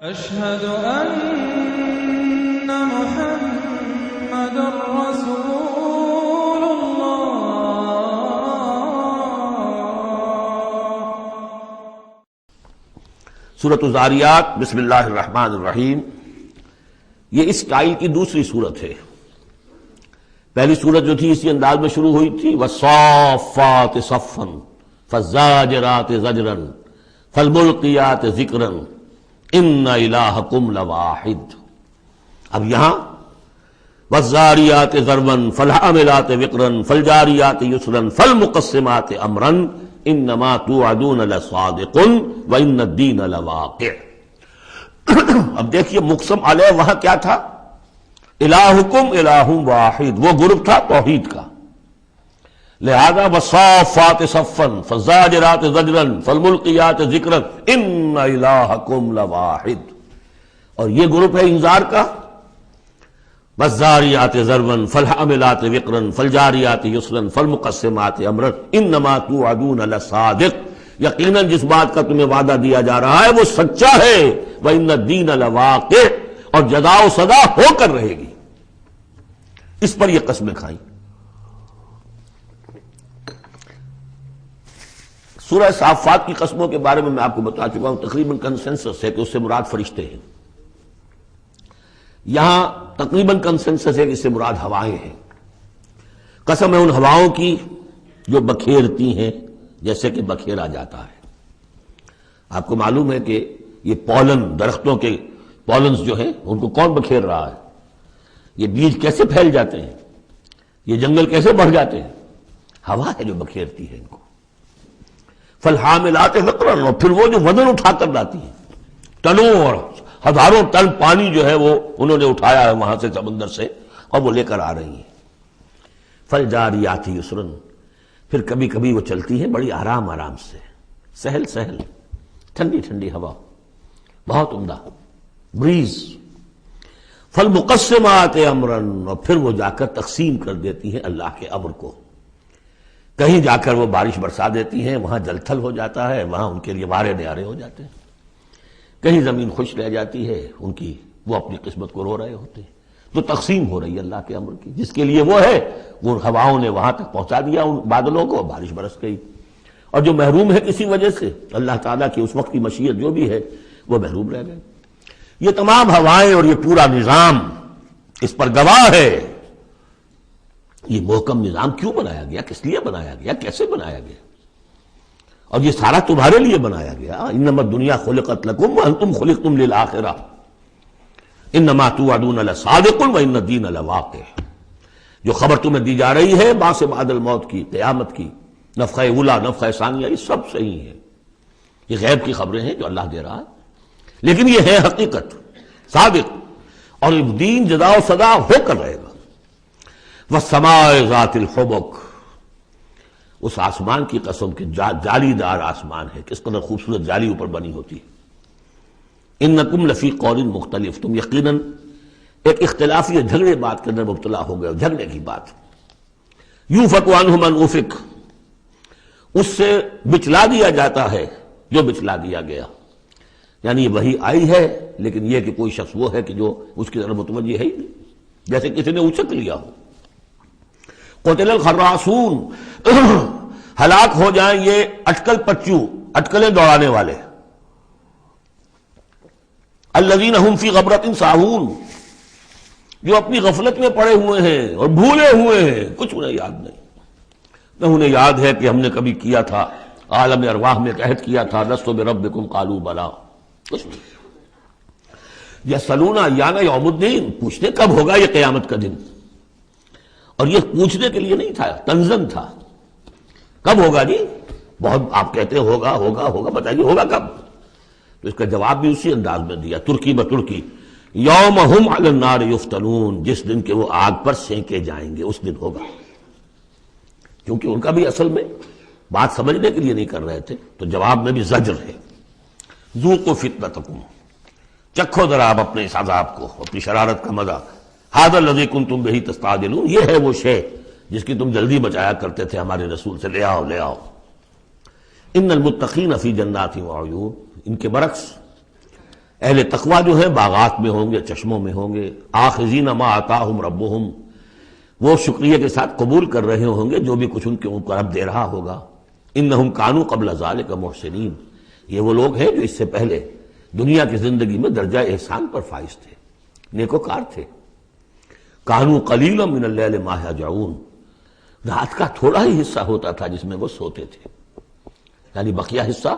أشهد أن محمد رسول الله۔ سورۃ الذاریات، بسم اللہ الرحمن الرحیم۔ یہ اس اسٹائل کی دوسری صورت ہے۔ پہلی صورت جو تھی اسی انداز میں شروع ہوئی تھی، والصافات صفا فالزاجرات زجرا فالملقیات ذکرا ان الہکم لواحد۔ اب یہاں والذاریات ذروا فالحاملات وقرا فالجاریات یسرا فالمقسمات امرا انما توعدون لصادق وان الدین لواقع۔ اب دیکھیے مقسم علیہ وہاں کیا تھا؟ الہکم الہ واحد، وہ گروپ تھا توحید کا، لہذا والصافات صفا فالزاجرات زجرا فالملقیات ذکرا ان الہکم لواحد، اور یہ گروپ ہے انذار کا، والذاریات ذروا فالحاملات وقرا فالجاریات یسرا فالمقسمات امرا انما توعدون لصادق، یقیناً جس بات کا تمہیں وعدہ دیا جا رہا ہے وہ سچا ہے، وان الدین لواقع، اور جزا و سزا ہو کر رہے گی۔ اس پر یہ قسمیں کھائیں۔ سورہ صافات کی قسموں کے بارے میں آپ کو بتا چکا ہوں، تقریباً کنسنسس ہے کہ اس سے مراد فرشتے ہیں۔ یہاں تقریباً کنسنسس ہے کہ اس سے مراد ہوائیں ہیں۔ قسم ہے ان ہواؤں کی جو بکھیرتی ہیں جیسے کہ بکھیرا جاتا ہے۔ آپ کو معلوم ہے کہ یہ پولن، درختوں کے پولنز جو ہیں ان کو کون بکھیر رہا ہے؟ یہ بیج کیسے پھیل جاتے ہیں، یہ جنگل کیسے بڑھ جاتے ہیں؟ ہوا ہے جو بکھیرتی ہے ان کو۔ فالحاملات وقرا، اور پھر وہ جو وزن اٹھا کر لاتی ہیں، ٹنوں اور ہزاروں ٹن پانی جو ہے وہ انہوں نے اٹھایا ہے وہاں سے سمندر سے، اور وہ لے کر آ رہی ہیں۔ فالجاریات یسرا، پھر کبھی کبھی وہ چلتی ہیں بڑی آرام آرام سے، سہل سہل، ٹھنڈی ٹھنڈی ہوا، بہت عمدہ بریز۔ فالمقسمات امرا، اور پھر وہ جا کر تقسیم کر دیتی ہیں اللہ کے امر کو، کہیں جا کر وہ بارش برسا دیتی ہیں، وہاں جل تھل ہو جاتا ہے، وہاں ان کے لیے وارے نیارے ہو جاتے ہیں، کہیں زمین خشک رہ جاتی ہے ان کی، وہ اپنی قسمت کو رو رہے ہوتے ہیں۔ تو تقسیم ہو رہی ہے اللہ کے امر کی، جس کے لیے وہ ہے وہ ہوائوں نے وہاں تک پہنچا دیا ان بادلوں کو، بارش برس گئی، اور جو محروم ہے کسی وجہ سے اللہ تعالیٰ کی اس وقت کی مشیت جو بھی ہے وہ محروم رہ گئے۔ یہ تمام ہوائیں اور یہ پورا نظام اس پر گواہ ہے۔ یہ محکم نظام کیوں بنایا گیا، کس لیے بنایا گیا، کیسے بنایا گیا، اور یہ سارا تمہارے لیے بنایا گیا۔ انما الدنیا خلقت لکم وانتم خلقتم للآخرہ انما توعدون لصادق وان الدین لواقع۔ جو خبر تمہیں دی جا رہی ہے بعث بعد الموت کی، قیامت کی، نفخہ اولیٰ، نفخہ ثانیہ، یہ سب صحیح ہے، یہ غیب کی خبریں ہیں جو اللہ دے رہا ہے، لیکن یہ ہے حقیقت، صادق، اور دین جزا و سزا ہو کر رہے گا۔ والسماء ذات الحبک، اس آسمان کی قسم کہ جالی دار آسمان ہے، کس قدر خوبصورت جالی اوپر بنی ہوتی ہے۔ انکم لفی قول مختلف، تم یقیناً ایک اختلافی جھگڑے بات کے اندر مبتلا ہو گئے، جھگڑے کی بات۔ یوفک عنہ من افک، اس سے بچلا دیا جاتا ہے جو بچلا دیا گیا، یعنی وہی آئی ہے لیکن یہ کہ کوئی شخص وہ ہے کہ جو اس کی طرف متوجہ ہے ہی نہیں، جیسے کسی نے اچک لیا ہو۔ قتل الخراصون، ہلاک ہو جائیں یہ اٹکل پچو، اٹکلیں دوڑانے والے۔ الذین هم فی غفلۃ ساہون، جو اپنی غفلت میں پڑے ہوئے ہیں اور بھولے ہوئے ہیں، کچھ انہیں یاد نہیں۔ نہ انہیں یاد ہے کہ ہم نے کبھی کیا تھا، عالم ارواح میں عہد کیا تھا، لست بربکم قالوا بلا، کچھ نہیں۔ یسألون ایان یوم الدین، پوچھتے کب ہوگا یہ قیامت کا دن، اور یہ پوچھنے کے لیے نہیں تھا، تنزن تھا، کب ہوگا جی؟ بہت آپ کہتے ہوگا ہوگا ہوگا، بتائیے ہوگا کب؟ تو اس کا جواب بھی اسی انداز میں دیا، ترکی بترکی، یوم ہم علی النار یفتنون، جس دن کے وہ آگ پر سینکے جائیں گے اس دن ہوگا، کیونکہ ان کا بھی اصل میں بات سمجھنے کے لیے نہیں کر رہے تھے، تو جواب میں بھی زجر ہے۔ ذوقوا فتنتکم، چکھو ذرا آپ اپنے اس عذاب کو، اپنی شرارت کا مزہ۔ ھذا الذی کنتم بہ تستعجلون، یہ ہے وہ شے جس کی تم جلدی بچایا کرتے تھے ہمارے رسول سے، لے آؤ لے آؤ۔ ان المتقین فی جنات وعیون، ان کے برعکس اہل تقویٰ جو ہیں باغات میں ہوں گے، چشموں میں ہوں گے، آخذین ما آتاہم ربہم، وہ شکریہ کے ساتھ قبول کر رہے ہوں گے جو بھی کچھ ان کے اوپر رب دے رہا ہوگا۔ انہم کانوا قبل ذالک محسنین، یہ وہ لوگ ہیں جو اس سے پہلے دنیا کی زندگی میں درجہ احسان پر فائز تھے، نیکوکار تھے۔ کانوا قلیلا من اللیل ما یہجعون، رات کا تھوڑا ہی حصہ ہوتا تھا جس میں وہ سوتے تھے، یعنی بقیہ حصہ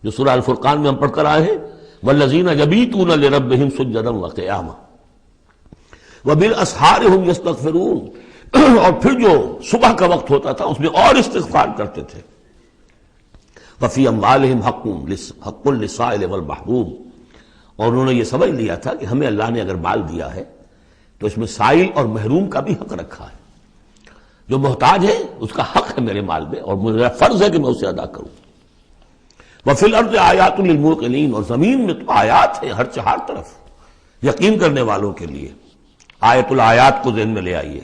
جو سورہ الفرقان میں ہم پڑھ کر آئے ہیں، والذین یبیتون لربہم سجدا وقیاما وبالاسحار ہم یستغفرون، اور پھر جو صبح کا وقت ہوتا تھا اس میں اور استغفار کرتے تھے۔ وفی اموالہم حق للسائل والمحروم، اور انہوں نے یہ سمجھ لیا تھا کہ ہمیں اللہ نے اگر مال دیا ہے تو اس میں سائل اور محروم کا بھی حق رکھا ہے، جو محتاج ہے اس کا حق ہے میرے مال میں، اور میرا فرض ہے کہ میں اسے ادا کروں۔ وفی الارض آیات للموقنین، اور زمین میں تو آیات ہیں ہر چہار طرف یقین کرنے والوں کے لیے۔ آیت الآیات کو ذہن میں لے آئیے۔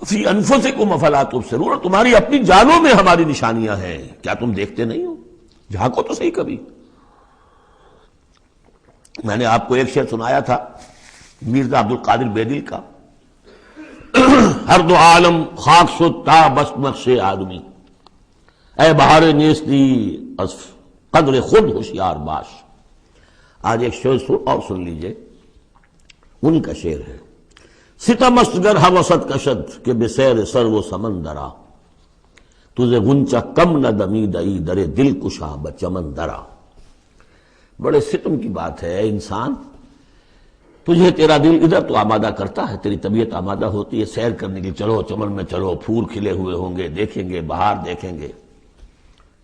فی انفسکم افلا تبصرون، تمہاری اپنی جانوں میں ہماری نشانیاں ہیں، کیا تم دیکھتے نہیں ہو؟ جھانکو تو صحیح کبھی۔ میں نے آپ کو ایک شعر سنایا تھا مرزا عبد القادر بیدل کا، ہر دو عالم خاک شد تا بس نقش آدمی، اے بہار نیستی از قدر خود ہوشیار باش۔ آج ایک شعر اور سن لیجئے، ان کا شعر ہے، ستم است گر ہوست کشد کہ بسیر سر و سمندرا، تجھے غنچہ کم نہ دمیدئی در دل کشا بچمن درا۔ بڑے ستم کی بات ہے انسان، تجھے تیرا دل ادھر تو آمادہ کرتا ہے، تیری طبیعت آمادہ ہوتی ہے سیر کرنے کی، چلو چمن میں چلو، پھول کھلے ہوئے ہوں گے دیکھیں گے، بہار دیکھیں گے۔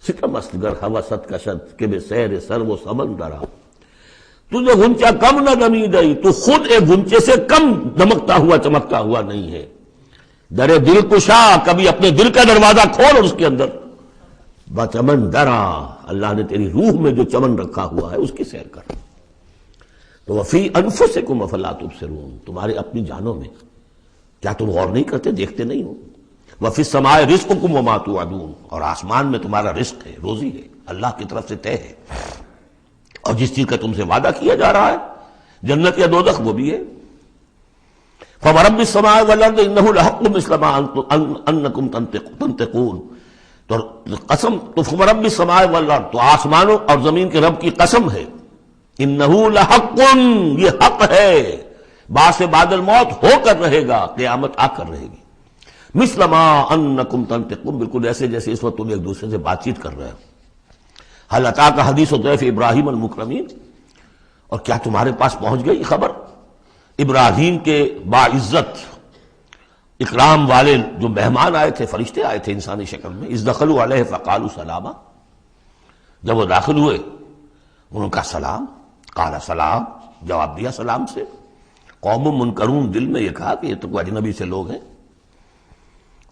ستم است گر ہوست کشد کہ بسیر سر و سمندرا، تجھے غنچہ کم نہ دمیدئی، تو خود ایک غنچے سے کم دمکتا ہوا چمکتا ہوا نہیں ہے۔ در دل کشا، کبھی اپنے دل کا دروازہ کھول اور اس کے اندر بچمن درا، اللہ نے تیری روح میں جو چمن رکھا ہوا ہے اس کی سیر کر۔ تو وفی انفسکم افلا تبصرون، تمہارے اپنی جانوں میں کیا تم غور نہیں کرتے، دیکھتے نہیں ہو؟ وفی السماء رزقکم وما توعدون، اور آسمان میں تمہارا رزق ہے، روزی ہے، اللہ کی طرف سے طے ہے، اور جس چیز کا تم سے وعدہ کیا جا رہا ہے جنت یا دوزخ وہ بھی ہے۔ فورب السماء والارض انہ لحق مثل ما انکم تنطقون، تو قسم تو فورب السماء والارض، تو آسمانوں اور زمین کے رب کی قسم ہے، انہ لحق، یہ حق ہے، بعث بعد الموت ہو کر رہے گا، قیامت آ کر رہے گی۔ مثل ما انکم تنطقون، بالکل ایسے جیسے اس وقت تم ایک دوسرے سے بات چیت کر رہے ہو۔ حل اتاک حدیث ضیف ابراہیم المکرمین، اور کیا تمہارے پاس پہنچ گئی خبر ابراہیم کے باعزت اکرام والے جو مہمان آئے تھے، فرشتے آئے تھے انسانی شکل میں، اذ دخلوا علیہ فقالوا سلاما، جب وہ داخل ہوئے انہوں نے کہا سلام، قال سلام، جواب دیا سلام سے۔ قوم منکرون، دل میں یہ کہا کہ یہ تو کوئی اجنبی سے لوگ ہیں۔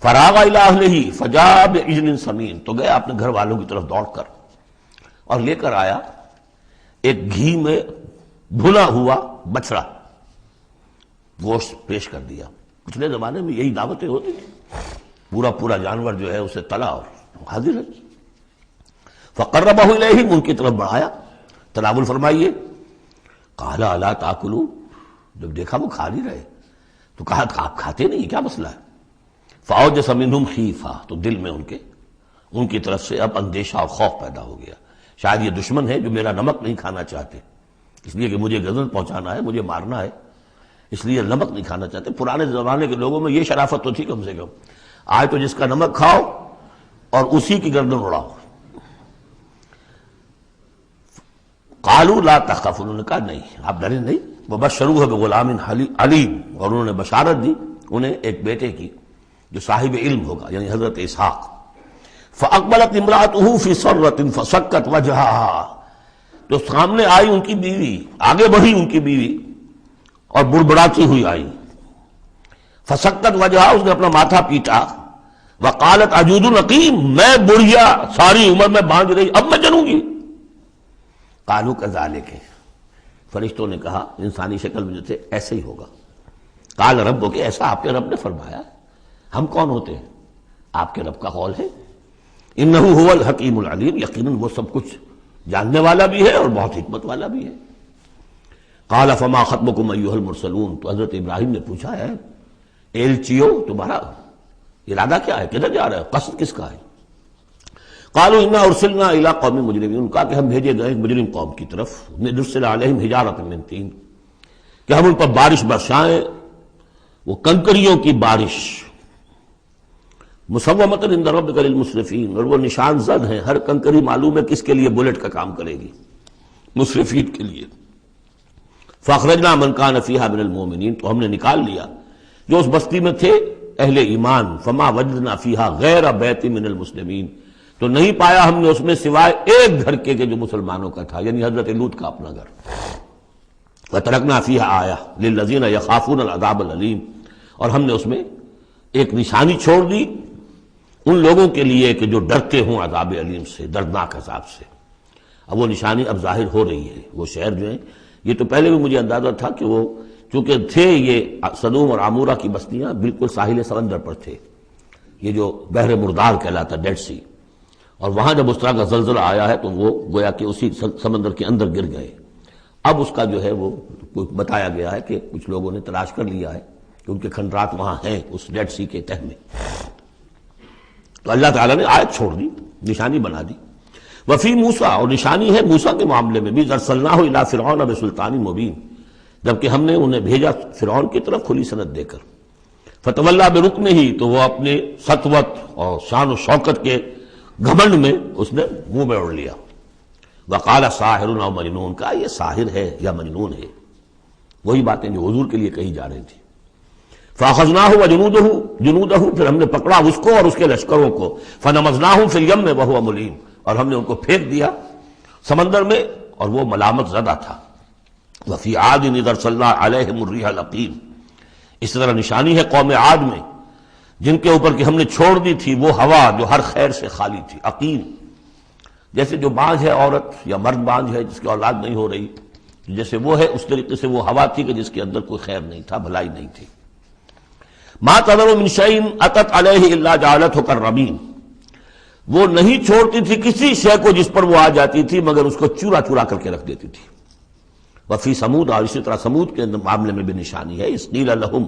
فراغ الی اہلہ فجاء بعجل سمین، تو گئے اپنے گھر والوں کی طرف دوڑ کر اور لے کر آیا ایک گھی میں بھنا ہوا بچڑا، گوشت پیش کر دیا۔ پچھلے زمانے میں یہی دعوتیں ہوتی تھیں، پورا جانور جو ہے اسے تلا اور حاضر ہے۔ فقربہ الیہم، ان کی طرف بڑھایا، تناول فرمائیے۔ قال الا تاکلون، جب دیکھا وہ کھا نہیں رہے تو کہا آپ کھاتے نہیں، کیا مسئلہ ہے؟ فاوجس منہم خیفہ، تو دل میں ان کی طرف سے اب اندیشہ اور خوف پیدا ہو گیا، شاید یہ دشمن ہے جو میرا نمک نہیں کھانا چاہتے، اس لیے کہ مجھے غضب پہنچانا ہے، مجھے مارنا ہے، اس لیے نمک نہیں کھانا چاہتے۔ پرانے زمانے کے لوگوں میں یہ شرافت تو تھی کم سے کم، آج تو جس کا نمک کھاؤ اور اسی کی گردن اڑاؤ۔ قالوا لا تخف، انہوں نے کہا نہیں آپ ڈریں نہیں، وبشروہ بغلام علیم، اور انہوں نے بشارت دی انہیں ایک بیٹے کی جو صاحب علم ہوگا، یعنی حضرت اسحاق۔ فاقبلت امرأته فی سرۃ فسکت وجہها، تو سامنے آئی ان کی بیوی، آگے بڑھی ان کی بیوی اور بڑبڑاتی ہوئی آئی۔ فسکت وجہها، اس نے اپنا ماتھا پیٹا۔ وقالت عجوز نقیم، میں بڑھیا ساری عمر میں باندھ رہی، اب میں جنوں گی۔ قالوا کذالک، فرشتوں نے کہا انسانی شکل میں جو تھے ایسے ہی ہوگا۔ قال ربک، ایسا آپ کے رب نے فرمایا، ہم کون ہوتے ہیں؟ آپ کے رب کا قول ہے۔ انہ هو الحکیم العلیم، یقیناً وہ سب کچھ جاننے والا بھی ہے اور بہت حکمت والا بھی ہے۔ قال فما خطبکم ایھا المرسلون، تو حضرت ابراہیم نے پوچھا ہے ایلچیو تمہارا ارادہ کیا ہے، کدھر جا رہا ہے، قصد کس کا ہے؟ قالوا انا ارسلنا الى قوم مجرمین، کہا کہ ہم بھیجے گئے ایک مجرم قوم کی طرف، نرسل علیہم حجارۃ من طین، کہ ہم ان پر بارش برسائیں، وہ کنکریوں کی بارش، مسومۃ عند ربک للمسرفین، اور وہ نشان زد ہیں، ہر کنکری معلوم ہے کس کے لیے بلٹ کا کام کرے گی، مسرفین کے لیے۔ فاخرجنا من کان فیہا من المؤمنین، تو ہم نے نکال لیا جو اس بستی میں تھے اہل ایمان، فما وجدنا فیہا غیر بیت من المسلمین، تو نہیں پایا ہم نے اس میں سوائے ایک گھر کے جو مسلمانوں کا تھا، یعنی حضرت لوط کا اپنا گھر۔ وترکنا فیہا آیہ للذین یخافون العذاب العلیم، اور ہم نے اس میں ایک نشانی چھوڑ دی ان لوگوں کے لیے کہ جو ڈرتے ہوں عذاب علیم سے، دردناک عذاب سے۔ اب وہ نشانی اب ظاہر ہو رہی ہے، وہ شہر جو ہیں، یہ تو پہلے بھی مجھے اندازہ تھا کہ وہ چونکہ تھے یہ سدوم اور عمورہ کی بستیاں بالکل ساحل سمندر پر تھے، یہ جو بحر مردار کہلاتا ڈیڈ سی، اور وہاں جب اس طرح کا زلزلہ آیا ہے تو وہ گویا کہ اسی سمندر کے اندر گر گئے۔ اب اس کا جو ہے وہ بتایا گیا ہے کہ کچھ لوگوں نے تلاش کر لیا ہے کہ ان کے کھنڈرات وہاں ہیں اس ڈیڈ سی کے تہ میں، تو اللہ تعالیٰ نے آیت چھوڑ دی، نشانی بنا دی۔ وفی موسیٰ، اور نشانی ہے موسیٰ کے معاملے میں بھی، ارسلناہ الی فرعون بسلطان مبین، جبکہ ہم نے انہیں بھیجا فرعون کی طرف کھلی سند دے کر۔ فتولی برکنہ، تو وہ اپنے سطوت اور شان و شوکت کے گھمنڈ میں اس نے منہ میں اڑ لیا۔ وقال ساحر او مجنون، کہا یہ ساحر ہے یا مجنون ہے، وہی باتیں جو حضور کے لیے کہی جا رہی تھی۔ فاخذناہ وجنودہ، پھر ہم نے پکڑا اس کو اور اس کے لشکروں کو، فنبذناہم فی الیم وہو ملیم، اور ہم نے ان کو پھینک دیا سمندر میں اور وہ ملامت زدہ تھا۔ وفی عاد اذ ارسلنا علیہم الریح العقیم، اس طرح نشانی ہے قوم عاد میں جن کے اوپر کہ ہم نے چھوڑ دی تھی وہ ہوا جو ہر خیر سے خالی تھی، عقیم، جیسے جو بانجھ ہے عورت یا مرد بانجھ ہے جس کی اولاد نہیں ہو رہی، جیسے وہ ہے اس طریقے سے وہ ہوا تھی کہ جس کے اندر کوئی خیر نہیں تھا، بھلائی نہیں تھی۔ ما تذر من شیء اتت علیہ الا جعلتہ کالرمیم، وہ نہیں چھوڑتی تھی کسی شے کو جس پر وہ آ جاتی تھی مگر اس کو چورا چورا کر کے رکھ دیتی تھی۔ وفی سمود، اور اسی طرح سمود کے معاملے میں بھی نشانی ہے، اذ قیل لہم،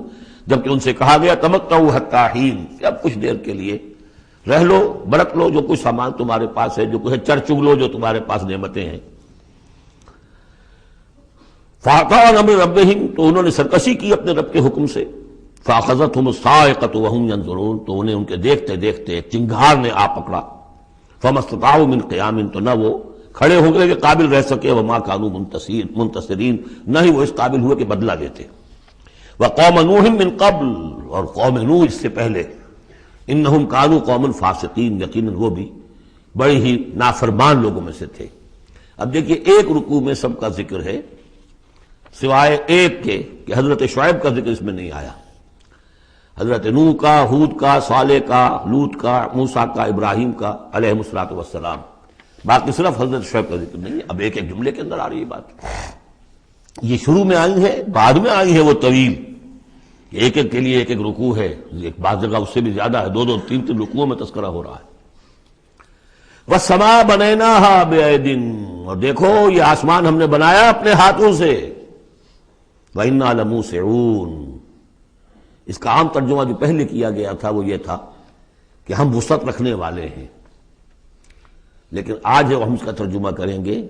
جبکہ ان سے کہا گیا تمتعوا حتی حین، کہ اب کچھ دیر کے لیے رہ لو، برت لو جو کچھ سامان تمہارے پاس ہے، جو کچھ چر چگ لو جو تمہارے پاس نعمتیں ہیں۔ فَأَطَاعُوا عَنْ أَمْرِ رَبِّهِمْ، تو انہوں نے سرکشی کی اپنے رب کے حکم سے۔ فَأَخَذَتْهُمُ الصَّاعِقَةُ وَهُمْ يَنظُرُونَ، تو انہیں ان کے دیکھتے دیکھتے ایک چنگھار نے آ پکڑا۔ فَمَا اسْتَطَاعُوا مِنْ قِيَامٍ، تو نہ وہ کھڑے ہو گئے کہ قابل رہ سکے، وَمَا كَانُوا مُنْتَصِرِينَ، نہ ہی وہ اس قابل ہوئے کہ بدلہ دیتے۔ وَقَوْمَ نُوحٍ مِّن قَبْلُ، اور قوم نوح اس سے پہلے، انہم کانوا قوما فاسقین، یقیناً وہ بھی بڑے ہی نافرمان لوگوں میں سے تھے۔ اب دیکھیے ایک رکوع میں سب کا ذکر ہے سوائے ایک کے کہ حضرت شعیب کا ذکر اس میں نہیں آیا، حضرت نوح کا، ہود کا، صالح کا، لوط کا، موسیٰ کا، ابراہیم کا علیہم الصلوۃ والسلام، باقی صرف حضرت شعیب کا ذکر نہیں ہے۔ اب ایک ایک جملے کے اندر آ رہی ہے بات، یہ شروع میں آئی ہے، بعد میں آئی ہے وہ طویل، ایک ایک کے لیے ایک ایک رکوع ہے، ایک بعض جگہ اس سے بھی زیادہ ہے، دو دو تین تین رکوعوں میں تذکرہ ہو رہا ہے۔ وَالسَّمَاءَ بَنَيْنَاهَا بِأَيْدٍ، اور دیکھو یہ آسمان ہم نے بنایا اپنے ہاتھوں سے، وَإِنَّا لَمُوسِعُونَ، اس کا عام ترجمہ جو پہلے کیا گیا تھا وہ یہ تھا کہ ہم وسعت رکھنے والے ہیں، لیکن آج ہم اس کا ترجمہ کریں گے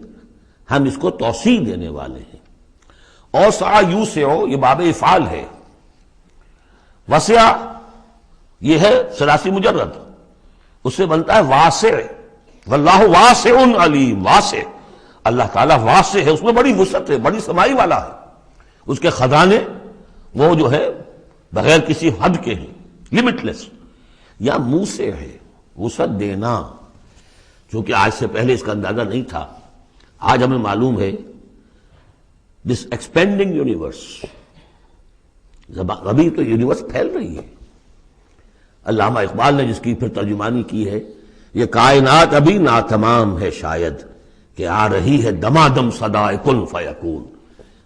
ہم اس کو توسیع دینے والے ہیں۔ اوسع یوسع، یہ باب افعال ہے، وسع یہ ہے ثلاثی مجرد، اس سے بنتا ہے واسع، واللہ واسع علیم، واسع، اللہ تعالیٰ واسع ہے، اس میں بڑی وسعت ہے، بڑی سمائی والا ہے، اس کے خزانے وہ جو ہے بغیر کسی حد کے ہیں، لمٹ لیس۔ یا موسع ہے، وسعت دینا، چونکہ آج سے پہلے اس کا اندازہ نہیں تھا، آج ہمیں معلوم ہے دس ایکسپینڈنگ یونیورس، ابھی تو یونیورس پھیل رہی ہے۔ علامہ اقبال نے جس کی پھر ترجمانی کی ہے، یہ کائنات ابھی ناتمام ہے شاید کہ آ رہی ہے دمادم صدائے کن فیکون،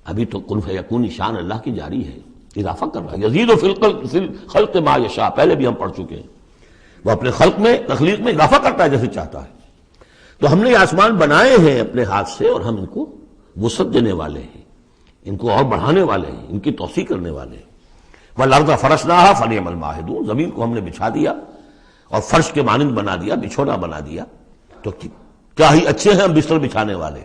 ابھی تو کن فیکون شان اللہ کی جاری ہے، اضافہ کر رہا ہے، یزید فی الخلق ما یشاء، پہلے بھی ہم پڑھ چکے ہیں، وہ اپنے خلق میں، تخلیق میں اضافہ کرتا ہے جیسے چاہتا ہے۔ تو ہم نے یہ آسمان بنائے ہیں اپنے ہاتھ سے اور ہم ان کو وسعت دینے والے ہیں، ان کو اور بڑھانے والے ہیں، ان کی توسیع کرنے والے ہیں۔ وَالْأَرْضَ فَرَشْنَاهَا فَنِعْمَ الْمَاهِدُونَ، زمین کو ہم نے بچھا دیا اور فرش کے مانند بنا دیا، بچھونا بنا دیا، تو کیا ہی اچھے ہیں ہم بستر بچھانے والے۔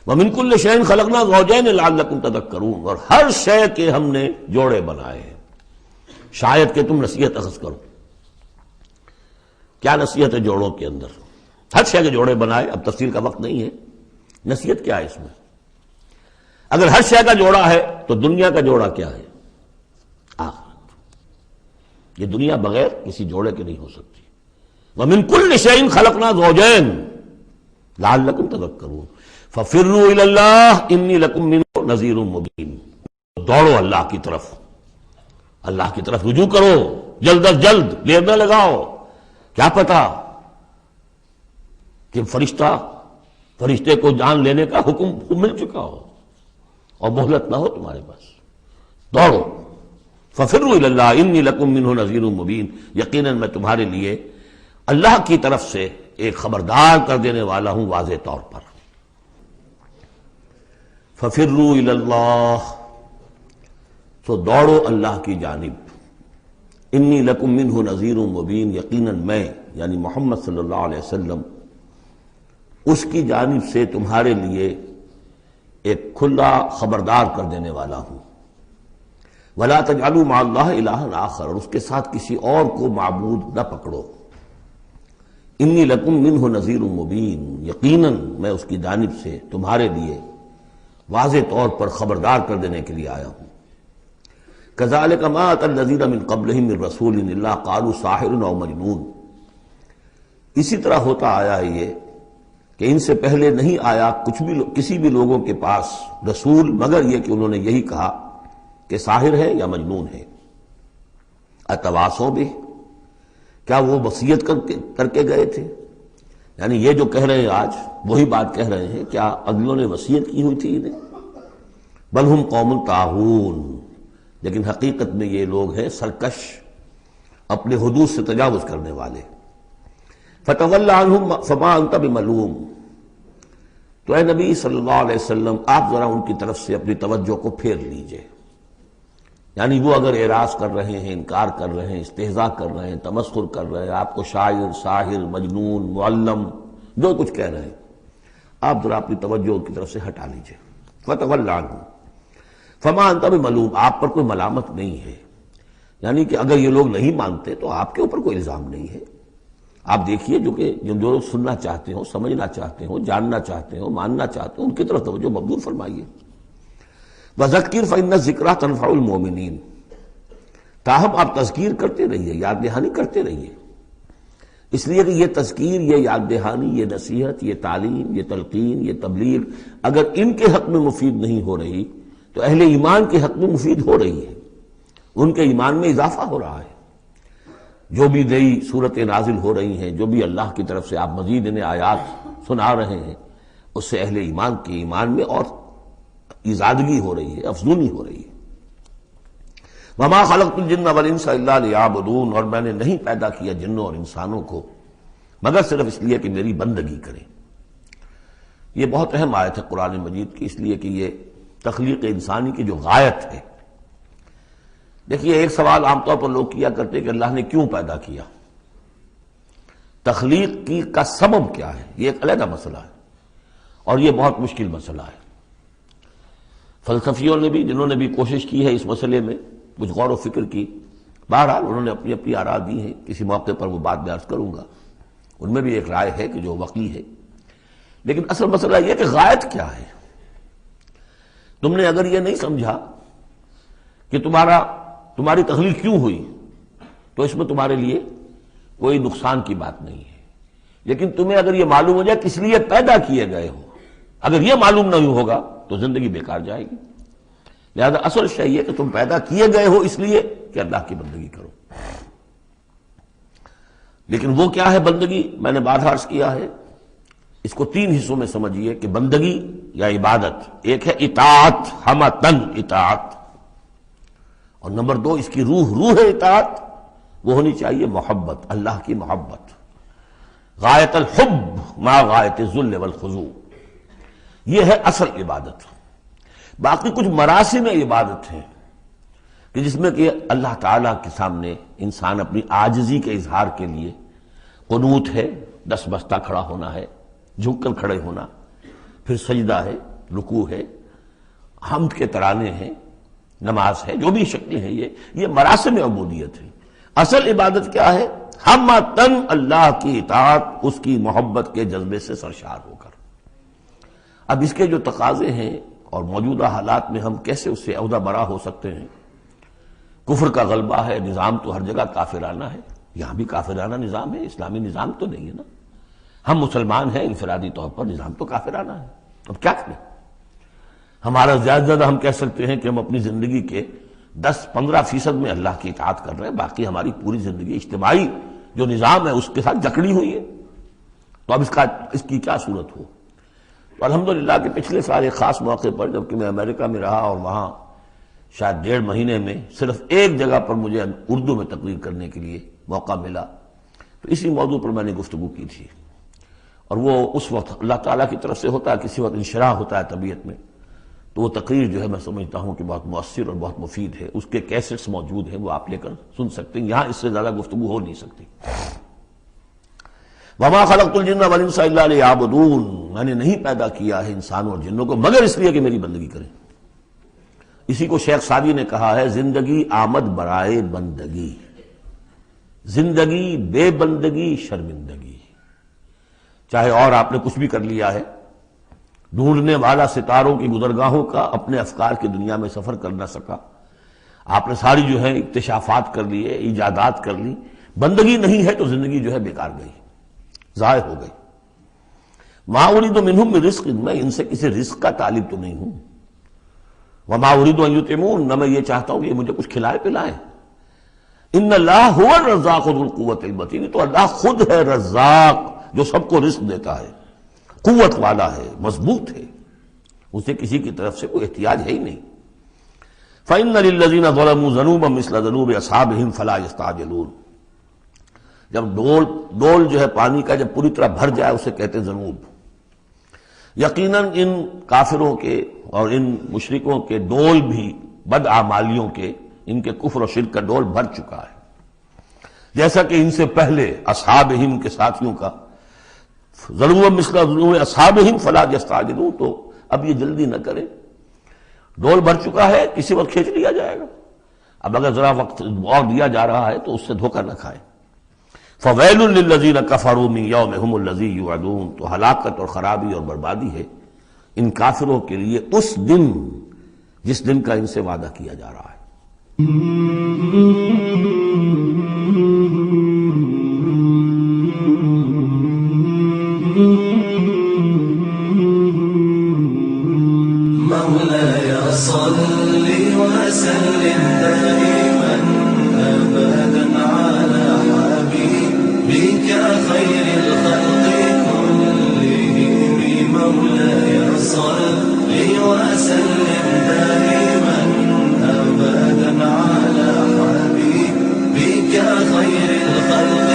وَمِن كُلِّ شَيْءٍ خَلَقْنَا زَوْجَيْنِ لَعَلَّكُمْ تَذَكَّرُونَ، اور ہر شے کے ہم نے جوڑے بنائے ہیں شاید کہ تم نصیحت اخذ کرو۔ کیا نصیحت ہے جوڑوں کے اندر؟ ہر شے کے جوڑے بنائے، اب تفصیل کا وقت نہیں ہے۔ نصیحت کیا ہے اس میں؟ اگر ہر شے کا جوڑا ہے تو دنیا کا جوڑا کیا ہے؟ آخرت۔ یہ دنیا بغیر کسی جوڑے کے نہیں ہو سکتی۔ وَمِن كُلِّ شَيْءٍ خَلَقْنَا زَوْجَيْنِ لَعَلَّكُمْ تَذَكَّرُونَ فَفِرُّوا إِلَى اللَّهِ إِنِّي لَكُمْ مِنْهُ نَذِيرٌ مُبِينٌ، دوڑو اللہ کی طرف، اللہ کی طرف رجوع کرو، جلد از جلد، دیر نہ لگاؤ۔ کیا پتا کہ فرشتے کو جان لینے کا حکم مل چکا ہو اور مہلت نہ ہو تمہارے پاس۔ دوڑو، فَفِرُّوا إِلَى اللَّهِ إِنِّي لَكُمْ مِنْهُ نَذِيرٌ مُبِينٌ، یقیناً میں تمہارے لیے اللہ کی طرف سے ایک خبردار کر دینے والا ہوں واضح طور پر۔ فَفِرُّوا إِلَى اللَّهِ، تو دوڑو اللہ کی جانب۔ انی لکم منہ نذیر مبین، یقیناً میں یعنی محمد صلی اللہ علیہ وسلم اس کی جانب سے تمہارے لیے ایک کھلا خبردار کر دینے والا ہوں۔ ولا تجعلوا مع اللہ الہا آخر، اور اس کے ساتھ کسی اور کو معبود نہ پکڑو۔ انی لکم منہ نذیر مبین، یقیناً میں اس کی جانب سے تمہارے لیے واضح طور پر خبردار کر دینے کے لیے آیا ہوں۔ کذالک ما اتی الذین من قبلہم من رسول الا قالوا ساحر او مجنون، اسی طرح ہوتا آیا ہے یہ کہ ان سے پہلے نہیں آیا کسی بھی لوگوں کے پاس رسول مگر یہ کہ انہوں نے یہی کہا کہ ساحر ہے یا مجنون ہے۔ اتواصوا بہ، کیا وہ وصیت کر کے گئے تھے؟ یعنی یہ جو کہہ رہے ہیں آج وہی بات کہہ رہے ہیں، کیا اگلوں نے وصیت کی ہوئی تھی انہیں؟ بل ہم قوم طاغون، لیکن حقیقت میں یہ لوگ ہیں سرکش، اپنے حدود سے تجاوز کرنے والے۔ فتول عنہم فما انت بملوم، تو اے نبی صلی اللہ علیہ وسلم آپ ذرا ان کی طرف سے اپنی توجہ کو پھیر لیجئے۔ یعنی وہ اگر اعراض کر رہے ہیں، انکار کر رہے ہیں، استہزاء کر رہے ہیں، تمسخر کر رہے ہیں، آپ کو شاعر، ساحر، مجنون، معلم جو کچھ کہہ رہے ہیں، آپ ذرا اپنی توجہ ان کی طرف سے ہٹا لیجئے۔ فتول عنہم فما انت بملوم، آپ پر کوئی ملامت نہیں ہے، یعنی کہ اگر یہ لوگ نہیں مانتے تو آپ کے اوپر کوئی الزام نہیں ہے۔ آپ دیکھیے جو لوگ سننا چاہتے ہو، سمجھنا چاہتے ہو، جاننا چاہتے ہو، ماننا چاہتے ہو، ان کی طرف توجہ مبذول فرمائیے۔ وذکر فإن الذکریٰ تنفع المؤمنین، تاہم آپ تذکیر کرتے رہیے، یاد دہانی کرتے رہیے، اس لیے کہ یہ تذکیر، یہ یاد دہانی، یہ نصیحت، یہ تعلیم، یہ تلقین، یہ تبلیغ اگر ان کے حق میں مفید نہیں ہو رہی تو اہل ایمان کے حق میں مفید ہو رہی ہے، ان کے ایمان میں اضافہ ہو رہا ہے۔ جو بھی نئی صورتیں نازل ہو رہی ہیں، جو بھی اللہ کی طرف سے آپ مزید انہیں آیات سنا رہے ہیں، اس سے اہل ایمان کے ایمان میں اور ازادگی ہو رہی ہے، افزونی ہو رہی ہے۔ وما خلقت الجن والانس الا لیعبدون، اور میں نے نہیں پیدا کیا جنوں اور انسانوں کو مگر صرف اس لیے کہ میری بندگی کریں۔ یہ بہت اہم آیت ہے قرآن مجید کی، اس لیے کہ یہ تخلیق انسانی کی جو غایت ہے۔ دیکھیے ایک سوال عام طور پر لوگ کیا کرتے کہ اللہ نے کیوں پیدا کیا، تخلیق کی کا سبب کیا ہے، یہ ایک علیحدہ مسئلہ ہے اور یہ بہت مشکل مسئلہ ہے۔ فلسفیوں نے بھی، جنہوں نے بھی کوشش کی ہے اس مسئلے میں کچھ غور و فکر کی، بہرحال انہوں نے اپنی اپنی آراء دی ہیں، کسی موقع پر وہ بات میں عرض کروں گا، ان میں بھی ایک رائے ہے کہ جو وقی ہے۔ لیکن اصل مسئلہ یہ کہ غایت کیا ہے۔ تم نے اگر یہ نہیں سمجھا کہ تمہاری تخلیق کیوں ہوئی تو اس میں تمہارے لیے کوئی نقصان کی بات نہیں ہے، لیکن تمہیں اگر یہ معلوم ہو جائے کس لیے پیدا کیے گئے ہو، اگر یہ معلوم نہیں ہوگا تو زندگی بیکار جائے گی۔ لہذا اصل شے یہ کہ تم پیدا کیے گئے ہو اس لیے کہ اللہ کی بندگی کرو۔ لیکن وہ کیا ہے بندگی؟ میں نے بات عرض کیا ہے، اس کو تین حصوں میں سمجھیے کہ بندگی یا عبادت، ایک ہے اطاعت، ہمتن اطاعت، اور نمبر دو اس کی روح اطاعت، وہ ہونی چاہیے محبت، اللہ کی محبت۔ غایت الحب ما غایت الذل والخضوع، یہ ہے اصل عبادت۔ باقی کچھ مراسم عبادت ہیں کہ جس میں کہ اللہ تعالیٰ کے سامنے انسان اپنی عاجزی کے اظہار کے لیے قنوت ہے، دس بستہ کھڑا ہونا ہے، جھک کر کھڑے ہونا، پھر سجدہ ہے، رکوع ہے، حمد کے ترانے ہیں، نماز ہے، جو بھی شکلیں ہیں، یہ مراسم عبودیت ہے۔ اصل عبادت کیا ہے؟ ہمتن اللہ کی اطاعت، اس کی محبت کے جذبے سے سرشار ہو کر۔ اب اس کے جو تقاضے ہیں اور موجودہ حالات میں ہم کیسے اس سے عہدہ برا ہو سکتے ہیں؟ کفر کا غلبہ ہے، نظام تو ہر جگہ کافرانہ ہے، یہاں بھی کافرانہ نظام ہے، اسلامی نظام تو نہیں ہے نا۔ ہم مسلمان ہیں، انفرادی طور پر نظام تو کافرانہ ہے، اب کیا کریں؟ ہمارا زیادہ زیادہ ہم کہہ سکتے ہیں کہ ہم اپنی زندگی کے 10-15% میں اللہ کی اطاعت کر رہے ہیں، باقی ہماری پوری زندگی اجتماعی جو نظام ہے اس کے ساتھ جکڑی ہوئی ہے۔ تو اب اس کی کیا صورت ہو؟ تو الحمدللہ کہ پچھلے سال ایک خاص موقع پر جبکہ میں امریکہ میں رہا اور وہاں شاید 1.5 مہینے میں صرف ایک جگہ پر مجھے اردو میں تقریر کرنے کے لیے موقع ملا، تو اسی موضوع پر میں نے گفتگو کی تھی، اور وہ اس وقت اللہ تعالیٰ کی طرف سے ہوتا ہے، کسی وقت انشراح ہوتا ہے طبیعت میں، تو وہ تقریر جو ہے میں سمجھتا ہوں کہ بہت مؤثر اور بہت مفید ہے۔ اس کے کیسٹس موجود ہیں، وہ آپ لے کر سن سکتے ہیں، یہاں اس سے زیادہ گفتگو ہو نہیں سکتی۔ وما خلقت الجن والانس الا لیعبدون، میں نے نہیں پیدا کیا ہے انسانوں اور جنوں کو مگر اس لیے کہ میری بندگی کریں۔ اسی کو شیخ سعدی نے کہا ہے، زندگی آمد برائے بندگی، زندگی بے بندگی شرمندگی۔ چاہے اور آپ نے کچھ بھی کر لیا ہے، ڈھونڈنے والا ستاروں کی گزرگاہوں کا اپنے افکار کی دنیا میں سفر کر نہ سکا، آپ نے ساری جو ہے اکتشافات کر لیے، ایجادات کر لی، بندگی نہیں ہے تو زندگی جو ہے بیکار گئی، ضائع ہو گئی۔ ما اريد منهم من رزق، میں ان سے کسی رزق کا طالب تو نہیں ہوں، وما اريد ان يطعمون، نہ میں یہ چاہتا ہوں کہ یہ مجھے کچھ کھلائے پلائیں۔ ان اللہ هو الرزاق ذو القوة المتین، تو اللہ خود ہے رزاق جو سب کو رزق دیتا ہے، قوت والا ہے، مضبوط ہے، اسے کسی کی طرف سے کوئی احتیاج ہے ہی نہیں۔ فَإِنَّ لِلَّذِينَ ظَلَمُوا ذَنُوبًا مِثْلَ ذَنُوبِ أَصْحَابِهِمْ فَلَا يَسْتَعْجِلُونَ۔ جب ڈول جو ہے پانی کا جب پوری طرح بھر جائے اسے کہتے ہیں ذنوب۔ یقیناً ان کافروں کے اور ان مشرکوں کے ڈول بھی بدعمالیوں کے، ان کے کفر و شرک کا ڈول بھر چکا ہے، جیسا کہ ان سے پہلے اصحابہم کے ساتھیوں کا ذنوب مثل ذنوب اصحابہم فلا یستعجلون، تو اب یہ جلدی نہ کریں، ڈول بھر چکا ہے، کسی وقت کھینچ لیا جائے گا، اب اگر ذرا وقت اور دیا جا رہا ہے تو اس سے دھوکہ نہ کھائیں۔ فویل للذین کفروا من یومہم الذی یوعدون، تو ہلاکت اور خرابی اور بربادی ہے ان کافروں کے لیے اس دن جس دن کا ان سے وعدہ کیا جا رہا ہے۔ مولاي صل وسلم دائما أبدا على حبيبك خير الخلق كلهم، مولاي صل وسلم دائما أبدا على حبيبك خير الخلق